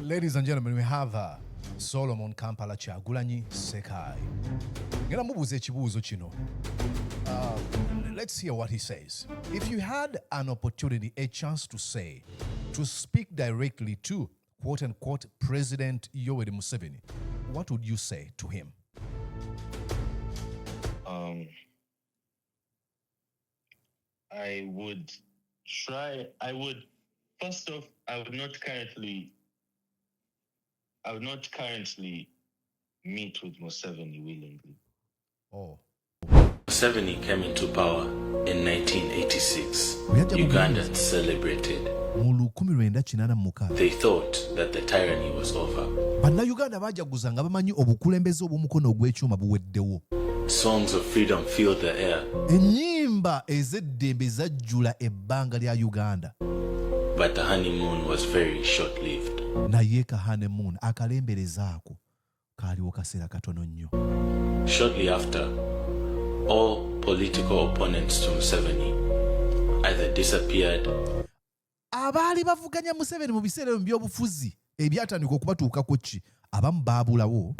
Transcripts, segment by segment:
Ladies and gentlemen, we have Solomon Kampala Kyagulanyi Ssekai. Ngera mubuuza ekibuuzo kino. Let's hear what he says. If you had an opportunity, a chance to speak directly to, quote unquote, President Yoweri Museveni, what would you say to him? First off, I would not currently meet with Museveni willingly. Oh. Museveni came into power in 1986. Ugandans celebrated. They thought that the tyranny was over. Songs of freedom filled the air. But the honeymoon was very short-lived. Shortly after, all political opponents to Museveni either disappeared abaali bavuganya Museveni mu biseera mu by'obufuzi ebyatandika okubatuukako ki abamu baabulawo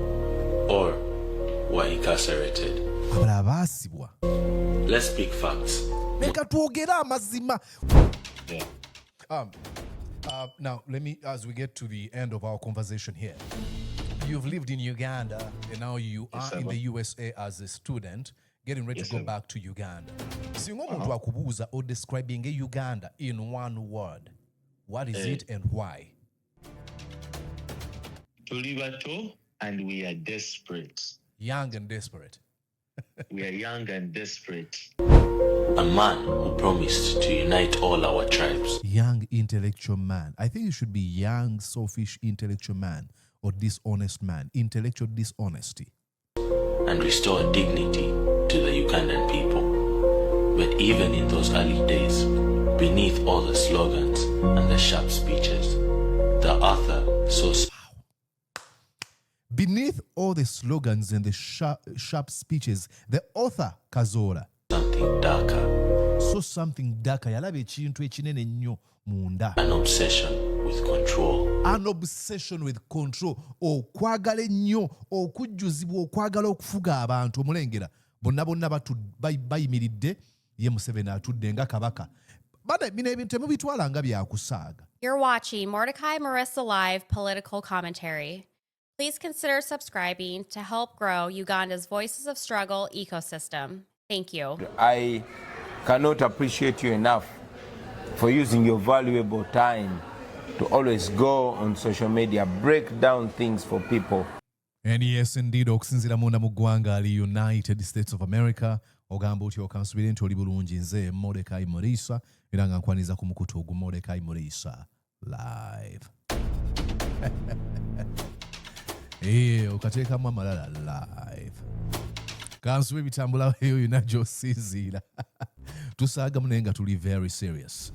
or were incarcerated. Abalala baasibwa. Let's speak facts. Leka twogere amazima. Now, let me, as we get to the end of our conversation here, you've lived in Uganda and now you are in the USA as a student, getting ready to go back to Uganda. Singa omuntu akubuuza or describing Uganda in one word, what is it and why? Tulibato, and we are desperate. Young and desperate. We are young and desperate. A man who promised to unite all our tribes. Young intellectual man. I think it should be young, selfish intellectual man or dishonest man. Intellectual dishonesty. And restore dignity to the Ugandan people. But even in those early days, beneath all the slogans and the sharp speeches, the author saw beneath all the slogans and the sharp speeches, the author Kazola something darker. So something darker. Yalaba ekintu ekinene nnyo munda. An obsession with control. An obsession with control. Okwagala ennyo, okujjuzibwa okwagala okufuga abantu omulengera. Bonna bayimiridde ye Museveni atudde nga kabaka. Bana bino ebintu temubitwala nga byakusaaga. You're watching Mordecai Marissa Live Political Commentary. Please consider subscribing to help grow Uganda's Voices of Struggle ecosystem. Thank you. I cannot appreciate you enough for using your valuable time to always go on social media, break down things for people. And yes, indeed, okusinzira munda mu ggwanga ali United States of America, ogamba oti okansubire nti oli bulungi nze Mordecai Marissa, era nga nkwaniza ku mukutu ogwo Mordecai Marissa Live. Okateekamu amalala live. Kansube bitambula eyo yonna gy'osinziira. Tusaagamu naye nga tuli very serious.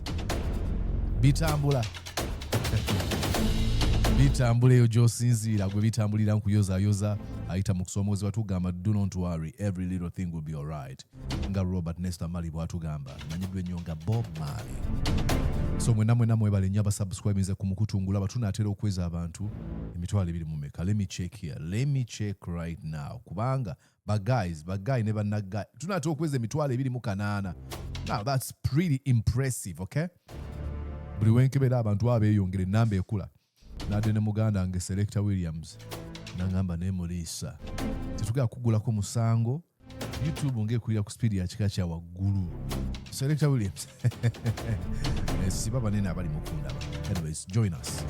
Bitambula eyo gy'osinziira gwe bitambulira nkuyozaayoza ayita mu kusoomoozebwa tugamba do not worry, every little thing will be alright. Nga Robert Nesta Mali bw'atugamba manyiddwa ennyo nga Bob Marley. So mwena mwebale nnyo abasubscribinze ku mukutungula batunaatera okweza abantu emitwalo 2 Let me check here. Let me check right now. Kubanga bagayi ne bannagayi tunaatera okweza emitwalo 28. Now that's pretty impressive, okay? Buli wenkebera abantu abeeyongera ennamba ekula. Nadde ne muganda nge Selector Williams nangamba ne Mulisa. Tetugenda kugulako musango. YouTube ngekulira ku speed ya kika kya waggulu. Selector Williams. Siba banene abali mukundaba. Anyways, join us.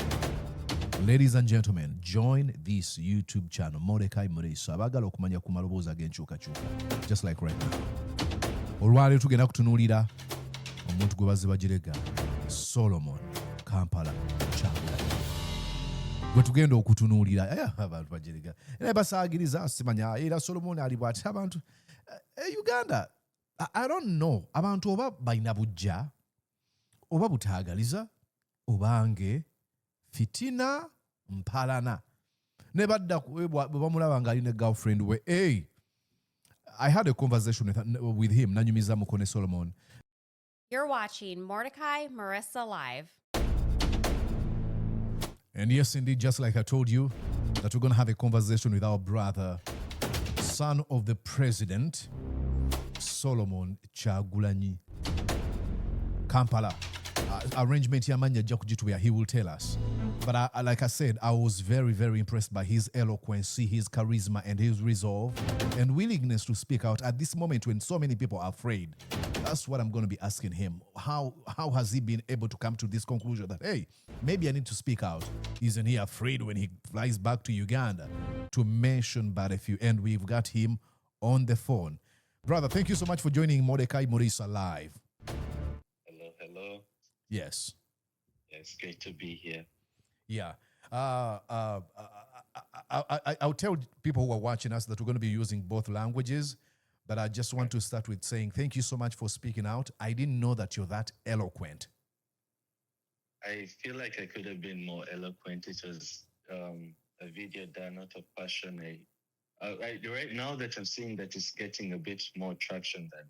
Ladies and gentlemen, join this YouTube channel, Mordecai Marissa. Abagala okumanya ku maloboozi ag'enkyukakyuka. Just like right now. Olwaleero tugenda kutunuulira omuntu gwe bazze bagirega, Solomon Kampala Kyagulanyi. Gwe tugenda okutunuulira abantu bagirega. Era basaagiriza simanya era Solomon ali bw'ati abantu Uganda. I don't know. Abantu oba balina bujja oba butaagaliza obange fitina mpalana ne badda bwe bamulaba nga alina girlfriend we. I had a conversation with him nanyumiza mukone Solomon. You're watching Mordecai Marissa Live. And yes, indeed, just like I told you, that we're going to have a conversation with our brother, son of the president, Solomon Kyagulanyi. Kampala. Arrangement yamanya jakujituya, he will tell us. But like I said, I was very, very impressed by his eloquence, his charisma, and his resolve and willingness to speak out at this moment when so many people are afraid. That's what I'm going to be asking him. How has he been able to come to this conclusion that, hey, maybe I need to speak out? Isn't he afraid when he flies back to Uganda? To mention but a few. And we've got him on the phone. Brother, thank you so much for joining Mordecai Murisa Live. Hello. Yes. It's great to be here. Yeah. I'll tell people who are watching us that we're going to be using both languages, but I just want to start with saying thank you so much for speaking out. I didn't know that you're that eloquent. I feel like I could have been more eloquent. It was a video done out of passion. Right now that I'm seeing that it's getting a bit more traction than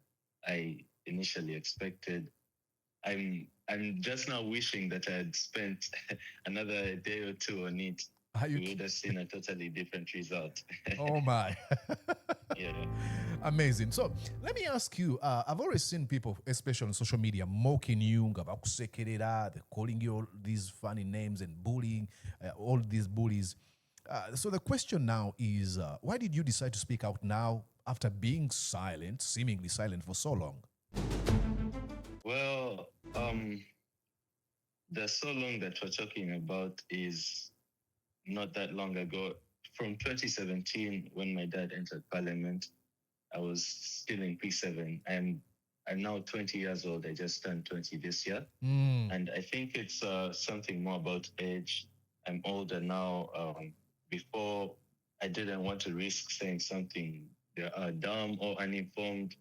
I initially expected. I'm just now wishing that I had spent another day or two on it. We would have seen a totally different result. Oh my. Yeah. Amazing. So let me ask you, I've always seen people, especially on social media, mocking you, they're calling you all these funny names and bullying, all these bullies. So the question now is, why did you decide to speak out now after being silent, seemingly silent for so long? Well, the so long that we're talking about is not that long ago. From 2017, when my dad entered parliament, I was still in P7. I'm now 20 years old. I just turned 20 this year. And I think it's something more about age. I'm older now. Before, I didn't want to risk saying something dumb or uninformed.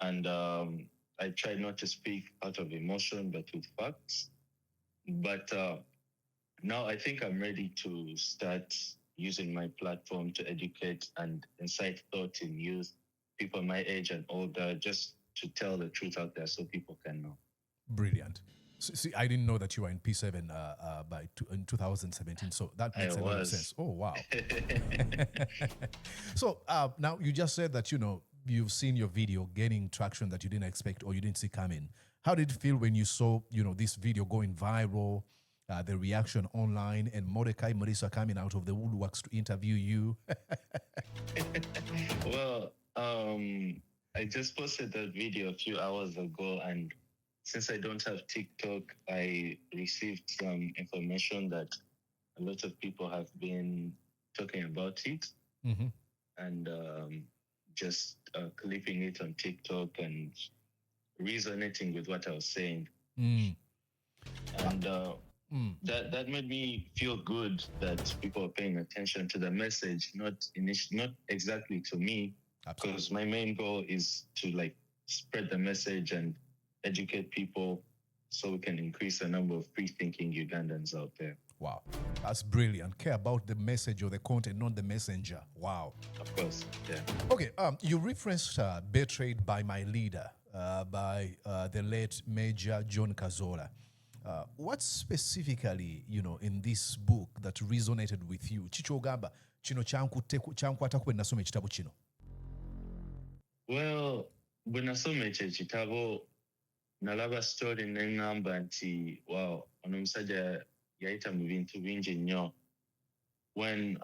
And I tried not to speak out of emotion, but with facts. But now I think I'm ready to start using my platform to educate and incite thought in youth, people my age and older, just to tell the truth out there so people can know. Brilliant. See, I didn't know that you were in P7 in 2017, so that makes a lot of sense. Oh, wow. So now you just said that, you've seen your video gaining traction that you didn't expect or you didn't see coming. How did it feel when you saw, this video going viral, the reaction online, and Mordecai Murisa coming out of the woodworks to interview you? Well, I just posted that video a few hours ago, and since I don't have TikTok, I received some information that a lot of people have been talking about it. Mm-hmm. And just clipping it on TikTok and resonating with what I was saying. And that made me feel good that people are paying attention to the message, not exactly to me, because my main goal is to spread the message and educate people so we can increase the number of free-thinking Ugandans out there. Wow, that's brilliant. Care about the message or the content, not the messenger. Wow. Of course, yeah. Okay, you referenced Betrayed by My Leader by the late Major John Kazola. What specifically, in this book that resonated with you? Chichogamba, chino chankwata kube nasoma ekitabo kino. Well, bwe nasoma ekyo ekitabo nalaba story neŋŋamba nti wow, ono omusajja yayita mu bintu bingi nnyo. When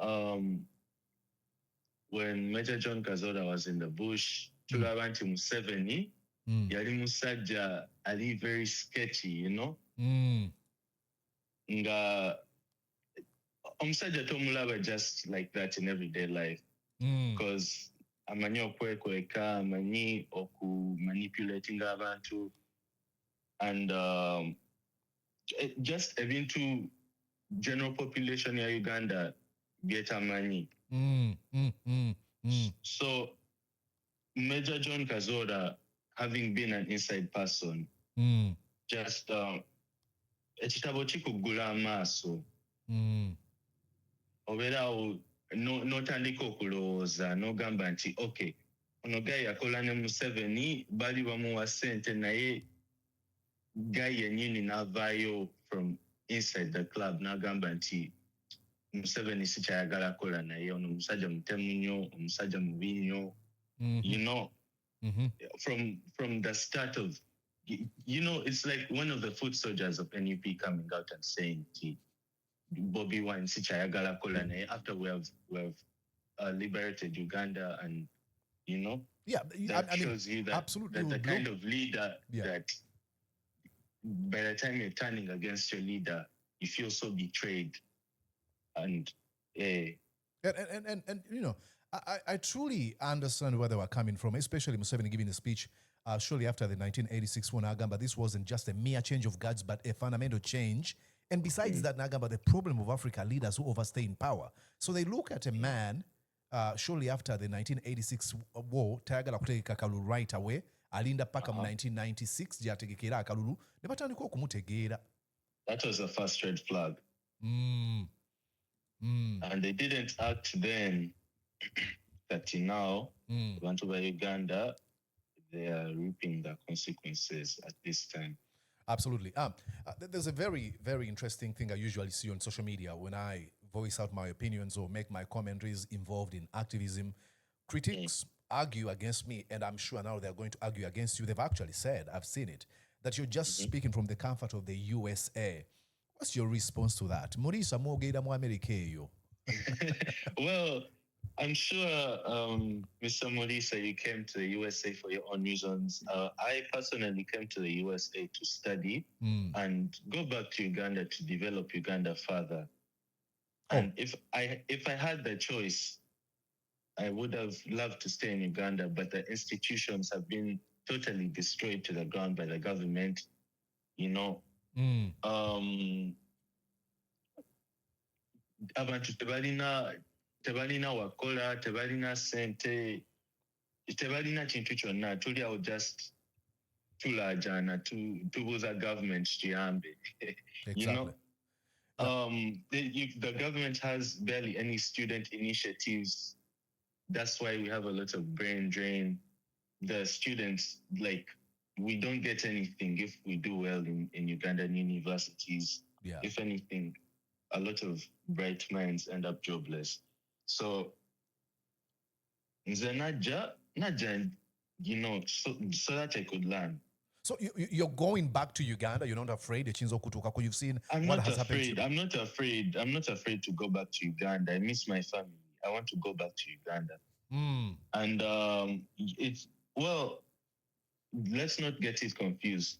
Major John Kazola was in the bush, tulaba nti Museveni yali musajja ali very sketchy, nga omusajja tomulaba just like that in everyday life, because amanyi okwekweka, amanyi okumanipulating abantu, and just ebintu general population ya Uganda byetamanyi. So Major John Kazola, having been an inside person, just ekitabo kikuggula amaaso, obeerawo n'otandika okulowooza n'ogamba nti okay, ono Guy yakola ne Museveni, baali bamuwa ssente, naye Guy yennyini n'avaayo from inside the club n'agamba nti Museveni sikyayagala kola naye ono omusajja mutemu nnyo, omusajja mubi nnyo. You know, from the start of, you know, it's like one of the foot soldiers of NUP coming out and saying, Bobby Wine sikyayagala kola naye after we have liberated Uganda, and you know, that shows you that absolutely that the kind of leader that by the time you're turning against your leader, you feel so betrayed. And you know, I truly understand where they were coming from, especially Museveni giving a speech shortly after the 1986 one. Nagamba, this wasn't just a mere change of guards, but a fundamental change. And besides that, Nagamba, the problem of Africa leaders who overstay in power. So they look at a man shortly after the 1986 war, tayagala kutegeka Kalulu right away, alinda paka mu 1996 gyategekera akalulu ne batandika okumutegeera. That was the first red flag. And they didn't act then. That now, Bantu by Uganda, they are reaping the consequences at this time. Absolutely. There's a very, very interesting thing I usually see on social media when I voice out my opinions or make my commentaries involved in activism. Critics argue against me, and I'm sure now they're going to argue against you. They've actually said, I've seen it, that you're just speaking from the comfort of the USA. What's your response to that? Murisa mwogera mu America eyo. Well, I'm sure, Mr. Mulisa, you came to the USA for your own reasons. I personally came to the USA to study and go back to Uganda to develop Uganda further. And if I had the choice, I would have loved to stay in Uganda, but the institutions have been totally destroyed to the ground by the government. You know, abantu tebalina wakola, tebalina sente, tebalina kintu kyonna, tuli awo just tulajana tubuuza government kiyambe. You know, the government has barely any student initiatives. That's why we have a lot of brain drain. The students, like, we don't get anything if we do well in Ugandan universities. Yeah. If anything, a lot of bright minds end up jobless. So, Naja, you know, so that I could learn. So you're going back to Uganda. You're not afraid. You've seen what has happened. I'm not afraid. I'm not afraid to go back to Uganda. I miss my family. I want to go back to Uganda. And let's not get it confused.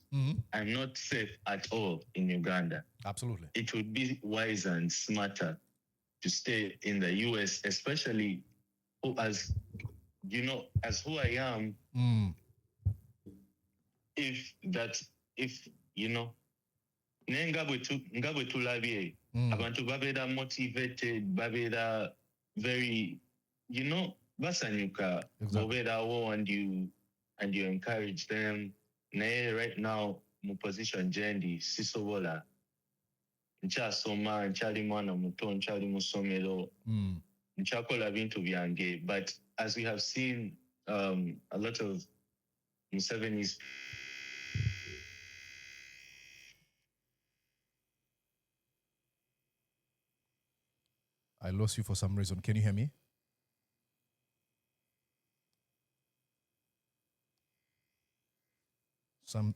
I'm not safe at all in Uganda. Absolutely. It would be wiser and smarter to stay in the US, especially as who I am. If you know, nga bwe tulabye abantu babeera motivated, babeera very, you know, basanyuka bobeerawo and you encourage them. Naye right now mu position gyendi sisobola, nkyasoma, nkyali mwana muto, nkyali mu ssomero, nkyakola bintu byange. But as we have seen, a lot of Museveni's I lost you for some reason. Can you hear me?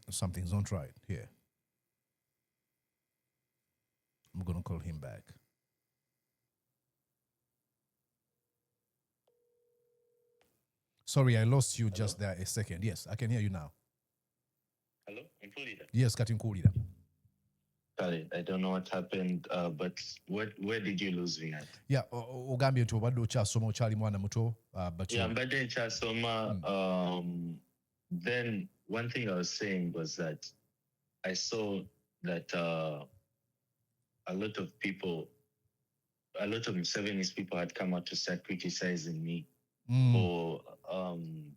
Something's not right here. I'm going to call him back. Sorry, I lost you just there a second. Yes, I can hear you now. Hello? Yes, Kati Nkulira. I don't know what happened, but where did you lose me at? Yeah, ogambye nti obadde okyasoma okyali mwana muto. Yeah, mbadde nkyasoma. Then one thing I was saying was that I saw that a lot of Museveni's people had come out to start criticizing me for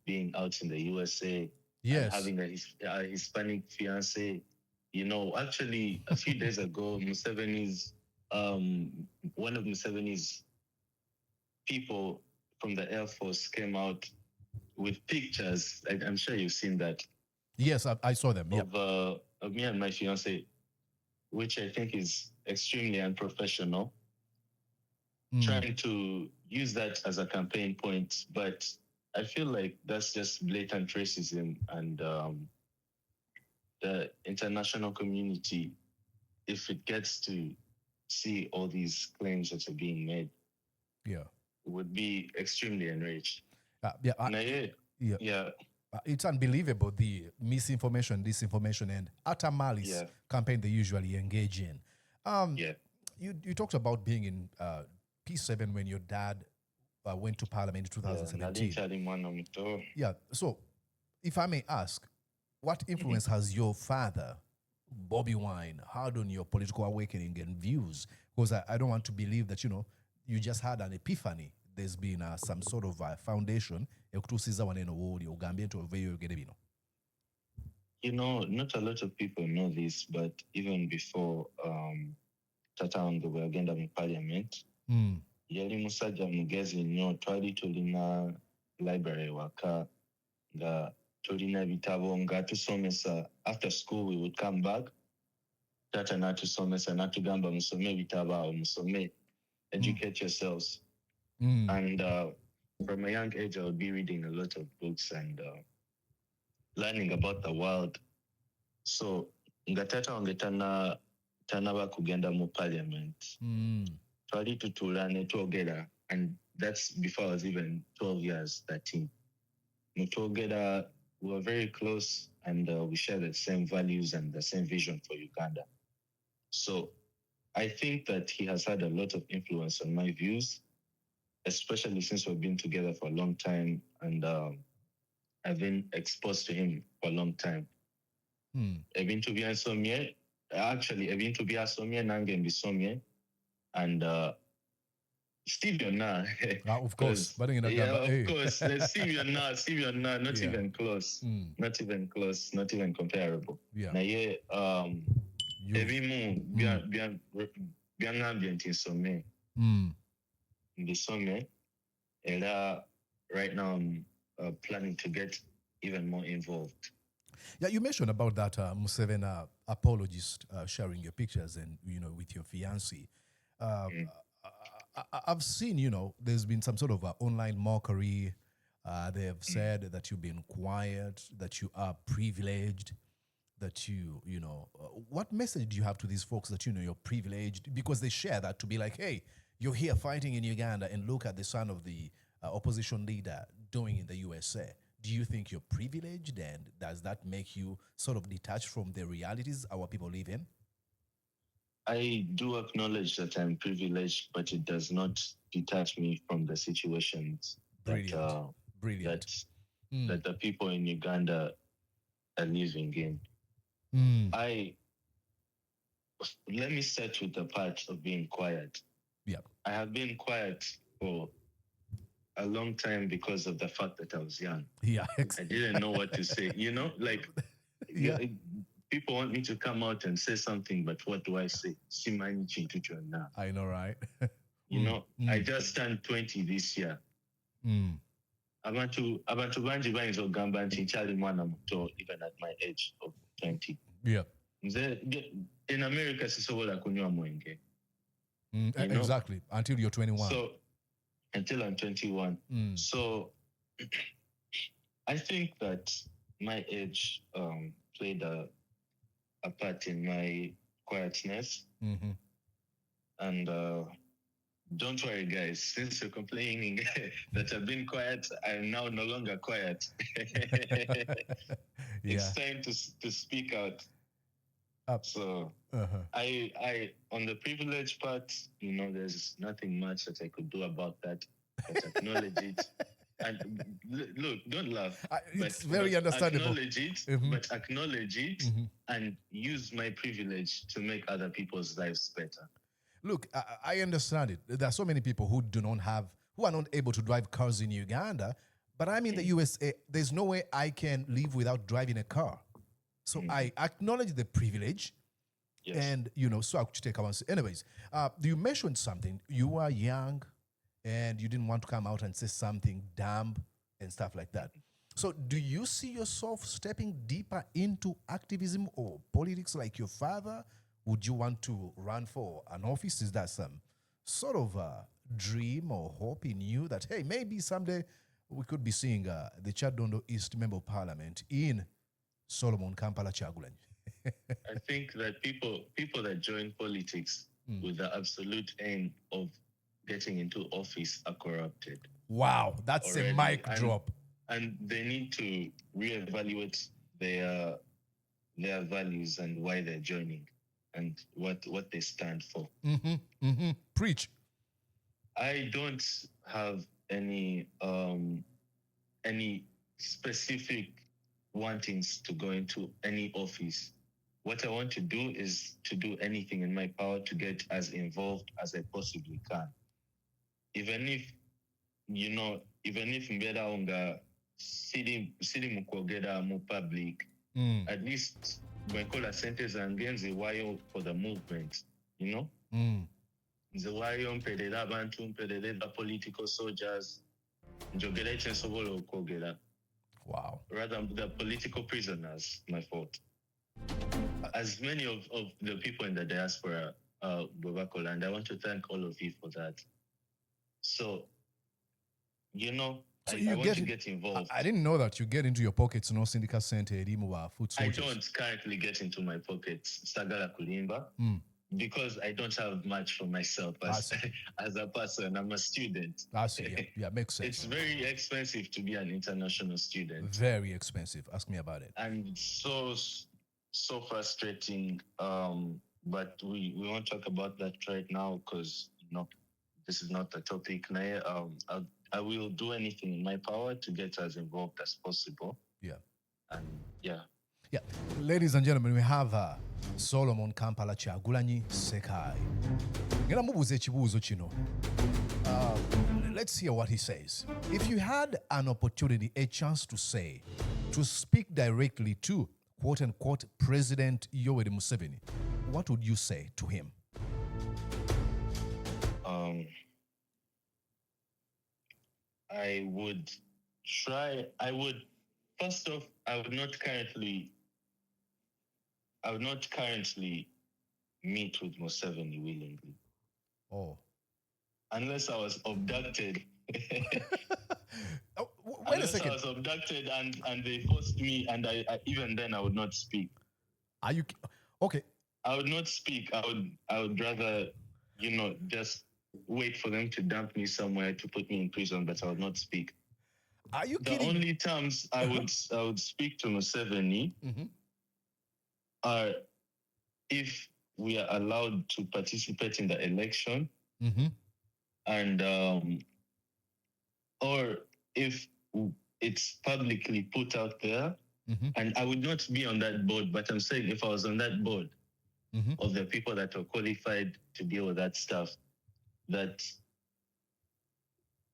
being out in the USA, yes, and having a Hispanic fiance. You know, actually, a few days ago, one of Museveni's people from the Air Force came out with pictures. I'm sure you've seen that. Yes, I saw them. Of me and my fiance, which I think is extremely unprofessional. trying to use that as a campaign point. But I feel like that's just blatant racism, and the international community, if it gets to see all these claims that are being made, Yeah. would be extremely enraged. Yeah. Now, yeah. It's unbelievable, the misinformation, disinformation, and utter malice campaign they usually engage in. You talked about being in P7 when your dad went to Parliament in 2017. Yeah. So, if I may ask, what influence has your father, Bobby Wine, had on your political awakening and views? Because I don't want to believe that, you just had an epiphany. There's been some sort of foundation. Not a lot of people know this, but even before Tata Wange bweyagenda mu Parliament, yali musajja mugezi nnyo. Twali tulina library waka nga tulina ebitabo nga tusomesa. After school we would come back, Tata n'atusomesa n'atugamba musome ebitabo awo, musome, educate yourselves. And from a young age I would be reading a lot of books and learning about the world. So nga Tata Wange tanaba kugenda mu Parliament, twali tutuula ne twogera, and that's before I was even 12 years, 13. Ne twogera, we were very close, and we share the same values and the same vision for Uganda. So I think that he has had a lot of influence on my views, especially since we've been together for a long time, and I've been exposed to him for a long time. Ebintu byansomye, actually ebintu byasomye nange mbisomye, and Steve Yona. Of course. Of course. Steve Yona, not even close. Not even close, not even comparable. Naye ebimu byangambye nti nsome. Mbisome. Era right now I'm planning to get even more involved. Yeah, you mentioned about that Museveni apologist sharing your pictures and, with your fiancée. I've seen, there's been some sort of online mockery. They have said that you've been quiet, that you are privileged, that what message do you have to these folks that, you're privileged? Because they share that to be like, hey, you're here fighting in Uganda and look at the son of the opposition leader doing in the USA. Do you think you're privileged, and does that make you sort of detached from the realities our people live in? I do acknowledge that I'm privileged, but it does not detach me from the situations that the people in Uganda are living in. Let me start with the part of being quiet. Yeah, I have been quiet for a long time because of the fact that I was young. Yeah, I didn't know what to say. People want me to come out and say something, but what do I say? I know, right? I just turned 20 this year. Abantu bangi bayinza okugamba nti nkyali mwana muto even at my age of 20. Yeah. In America sisobola kunywa mwenge. Exactly, until you're 21. So until I'm 21. So I think that my age played a part in my quietness. And don't worry, guys, since you're complaining that I've been quiet, I'm now no longer quiet. It's time to speak out. So I on the privilege part, there's nothing much that I could do about that. But acknowledge it. And look, don't laugh. It's very understandable. Acknowledge it, but acknowledge it and use my privilege to make other people's lives better. Look, I understand it. There are so many people who are not able to drive cars in Uganda, but I'm in the USA. There's no way I can live without driving a car. So I acknowledge the privilege. Yes. And, so I could take one. Anyways, you mentioned something. You were young and you didn't want to come out and say something dumb and stuff like that. So do you see yourself stepping deeper into activism or politics like your father? Would you want to run for an office? Is that some sort of dream or hope in you that, hey, maybe someday we could be seeing the Chadondo East Member of Parliament in Solomon Kampala Kyagulanyi? I think that people that join politics with the absolute aim of getting into office are corrupted. Wow, that's already. a mic drop. And they need to reevaluate their values and why they're joining and what they stand for. Preach. I don't have any specific wantings to go into any office. What I want to do is to do anything in my power to get as involved as I possibly can. Even if mbera unga siri mukwogera mu public, at least bwenkola sente zange nziwaayo for the movement, nziwaayo mperera abantu, mperera political soldiers, njogera ekyo nsobola okwogera. Wow. Rather, the political prisoners, my fault. As many of the people in the diaspora, Bobakola, and I want to thank all of you for that. So, I want to get involved. I didn't know that you get into your pockets, no syndicate center, food soldiers. I don't currently get into my pockets, Sagala Kulimba, because I don't have much for myself as a person. I'm a student. I see. Yeah, makes sense. It's very expensive to be an international student. Very expensive. Ask me about it. And so frustrating. But we won't talk about that right now because this is not the topic. I will do anything in my power to get as involved as possible. Yeah. And yeah. Yeah. Ladies and gentlemen, we have Solomon Kampala Kyagulanyi Ssekaayi. Ngenda mubuuza ekibuuzo kino. Let's hear what he says. If you had an opportunity, a chance to speak directly to quote unquote President Yoweri Museveni, what would you say to him? I would not currently meet with Museveni willingly. Oh. Unless I was abducted. Wait a second. I was abducted and they forced me, and I even then I would not speak. Are you okay? I would not speak. I would rather, just wait for them to dump me somewhere to put me in prison, but I would not speak. Are you the kidding? The only times I would speak to Museveni are if we are allowed to participate in the election, and or if it's publicly put out there. And I would not be on that board, but I'm saying if I was on that board of the people that are qualified to deal with that stuff, that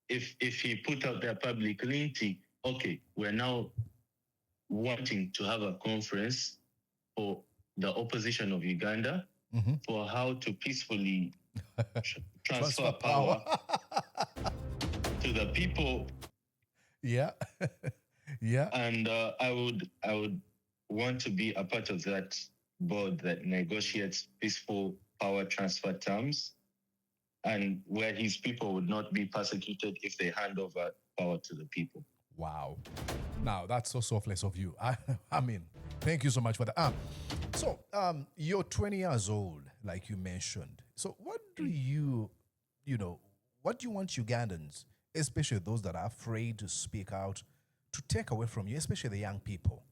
if he put out there publicly, okay, we're now wanting to have a conference for the opposition of Uganda for how to peacefully transfer power to the people. Yeah. Yeah. And I would want to be a part of that board that negotiates peaceful power transfer terms, and where his people would not be persecuted if they hand over power to the people. Wow. Now, that's so selfless of you. I mean, thank you so much for that. So, you're 20 years old, like you mentioned. So what do you want Ugandans, especially those that are afraid to speak out, to take away from you, especially the young people?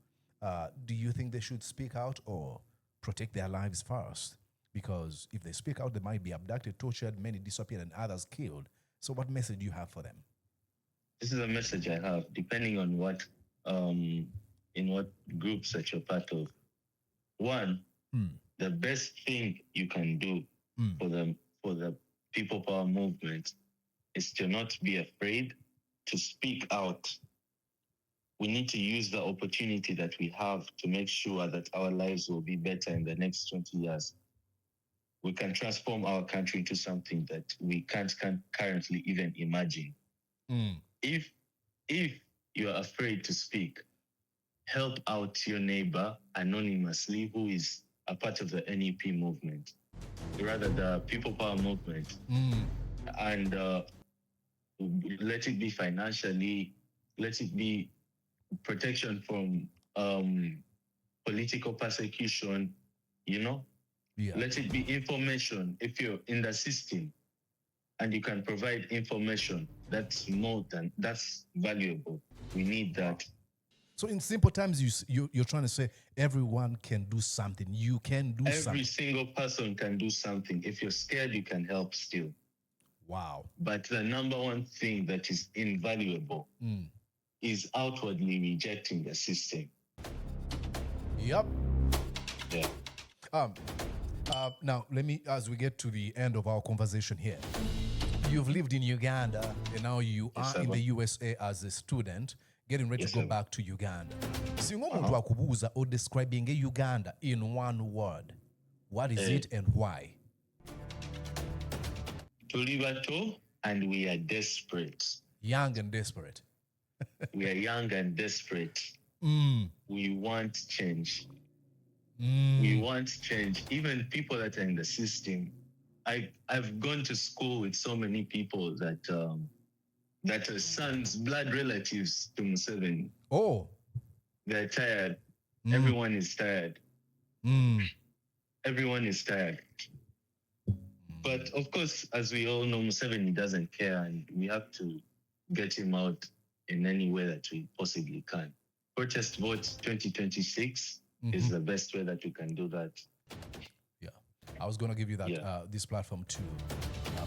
Do you think they should speak out or protect their lives first? Because if they speak out, they might be abducted, tortured, many disappeared, and others killed. So what message do you have for them? This is a message I have, depending on what, in what groups that you're part of. One, the best thing you can do for the People Power movement is to not be afraid to speak out. We need to use the opportunity that we have to make sure that our lives will be better in the next 20 years. We can transform our country into something that we can't currently even imagine. If you're afraid to speak, help out your neighbor anonymously who is a part of the NEP movement, rather the People Power movement. and let it be financially, let it be protection from political persecution, Yeah. let it be information. If you're in the system and you can provide information, that's valuable. We need that. So in simple terms, you're trying to say everyone can do something. You can do something. Every single person can do something. If you're scared, you can help still. Wow. But the number one thing that is invaluable is outwardly rejecting the system. Yep. Yeah. Now, let me, as we get to the end of our conversation here, you've lived in Uganda and now you Yes, are in sir. the USA as a student, getting ready Yes, to go sir. back to Uganda. Singa omuntu akubuuza or describing Uganda in one word, what is it and why? Tuli bato, and we are desperate. Young and desperate. We are young and desperate. We want change. We want change. Even people that are in the system. I've gone to school with so many people that are sons, blood relatives to Museveni. Oh. They're tired. Everyone is tired. Everyone is tired. But of course, as we all know, Museveni doesn't care, and we have to get him out in any way that we possibly can. Protest vote 2026 is the best way that we can do that. Yeah. I was going to give you that this platform to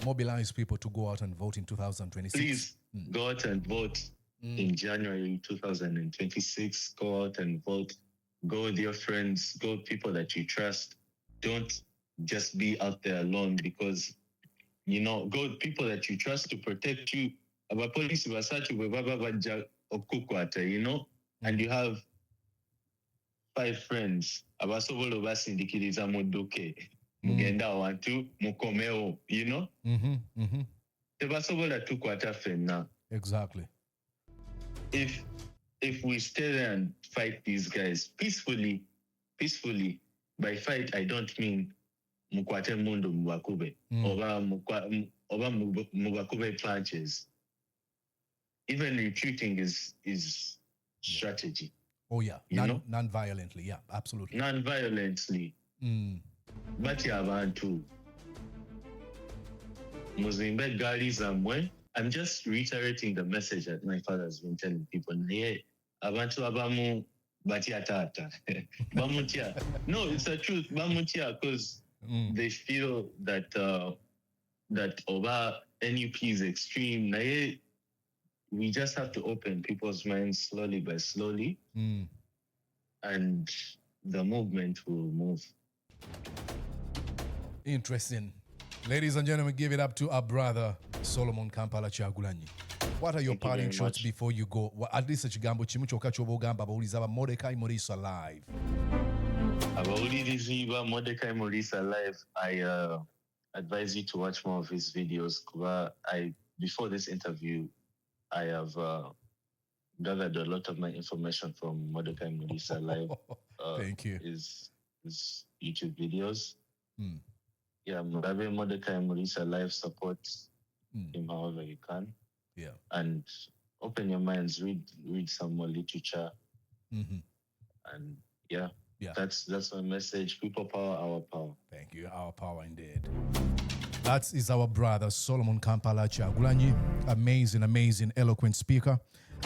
mobilize people to go out and vote in 2026. Please go out and vote in January 2026. Go out and vote. Go with your friends. Go with people that you trust. Don't just be out there alone, because, go with people that you trust to protect you. Our police and you have 5 friends. Abasobola basindikiriza mudduke. Mugenda awantu mukomeo, tebasobola tukwata ffenna. Exactly. If we stay there and fight these guys peacefully, by fight I don't mean mukwate mundu mubakube oba mubakube punches. Even retreating is strategy. Oh yeah, non-violently, yeah, absolutely. Non-violently. Batya abantu muzimbe gaali zammwe. I'm just reiterating the message that my father has been telling people. Naye abantu abamu batya taata. Bamutya. No, it's the truth. Bamutya, because they feel that that oba NUP is extreme. Naye we just have to open people's minds slowly by slowly, and the movement will move. Interesting. Ladies and gentlemen, give it up to our brother Solomon Kampala Kyagulanyi. What are your Thank you parting very shots much. before you go? At least ekigambo kimu kyokka ky'oba ogamba abawuliza ba Mordecai Morisa Live. Abawulirizi ba Mordecai Morisa Live, I advise you to watch more of his videos. Before this interview, I have gathered a lot of my information from Mordecai Morisa Live. Thank you. His YouTube videos. Yeah, Mordecai Morisa Live, support him however you can. Yeah. And open your minds, read some more literature. And yeah, that's my message. People power, our power. Thank you. Our power indeed. That is our brother Solomon Kampala Kyagulanyi. Amazing, eloquent speaker.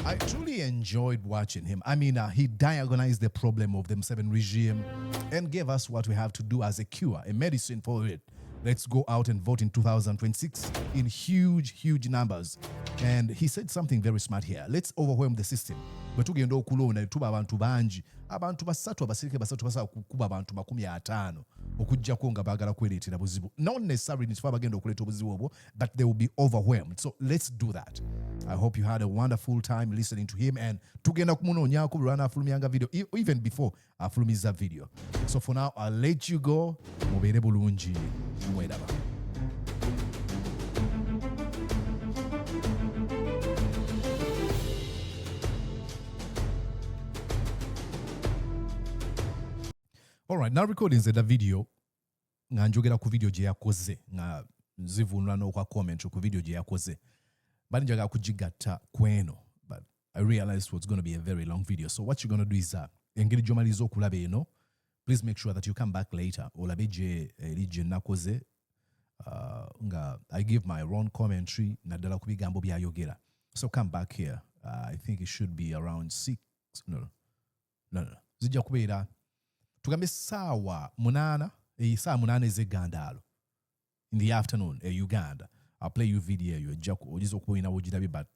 I truly enjoyed watching him. I mean, he diagnosed the problem of the Museveni regime and gave us what we have to do as a cure, a medicine for it. Let's go out and vote in 2026 in huge numbers. And he said something very smart here. Let's overwhelm the system. Bwetugenda okulonda tuba abantu bangi, abantu basatu abasirike basatu basobola kukuba abantu 50 okujjako nga baagala kwereetera buzibu. Not necessarily nifa bagenda okuleeta obuzibu obwo, but they will be overwhelmed. So let's do that. I hope you had a wonderful time listening to him, and tugenda kumunoonyaako buli lwanaafulumyanga video, even before afulumiza video. So for now, I'll let you go. Mubeere bulungi. Mwedaba. All right, now recording the video nga njogera ku video gye yakoze nga nzivunula n'okwa commentary ku video gye yakoze bali njagala kugigatta kweno but I realized it was going to be a very long video. So what you're going to do is engeri gy'omaliriza okulaba eno, please make sure that you come back later olabe gye nakoze nga I give my own commentary naddala ku bigambo by'ayogera. So come back here. I think it should be around 6. No. Zijja kubeera tugambe saawa 8 ez'eggandaalo in the afternoon Uganda. I'll play you video eyo ojja okuboina wogirabye but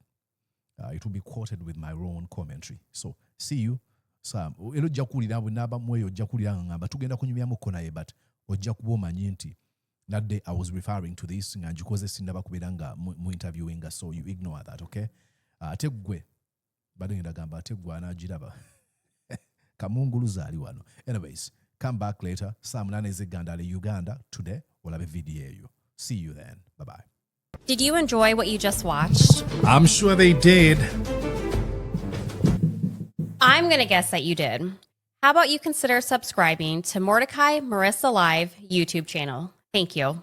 it will be quoted with my own commentary. So see you. Ero ojja kuwulira bwenaba mweyo ojja kuwulira nga ngamba tugenda kunyumyamukko naye but ojja kuba omanyi nti that day I was referring to this nga ngikoze sinnaba kubeera nga mu interviewinga, so you ignore that, okay? Ate gwe badde ngenda gamba ate gwe anaagiraba kamunguluza ali wano. Anyways, come back later saa 8 ez'eggandaalo Uganda today olabe video eyo. See you then. Bye-bye. Did you enjoy what you just watched? I'm sure they did. I'm going to guess that you did. How about you consider subscribing to Mordecai Marissa Live YouTube channel? Thank you.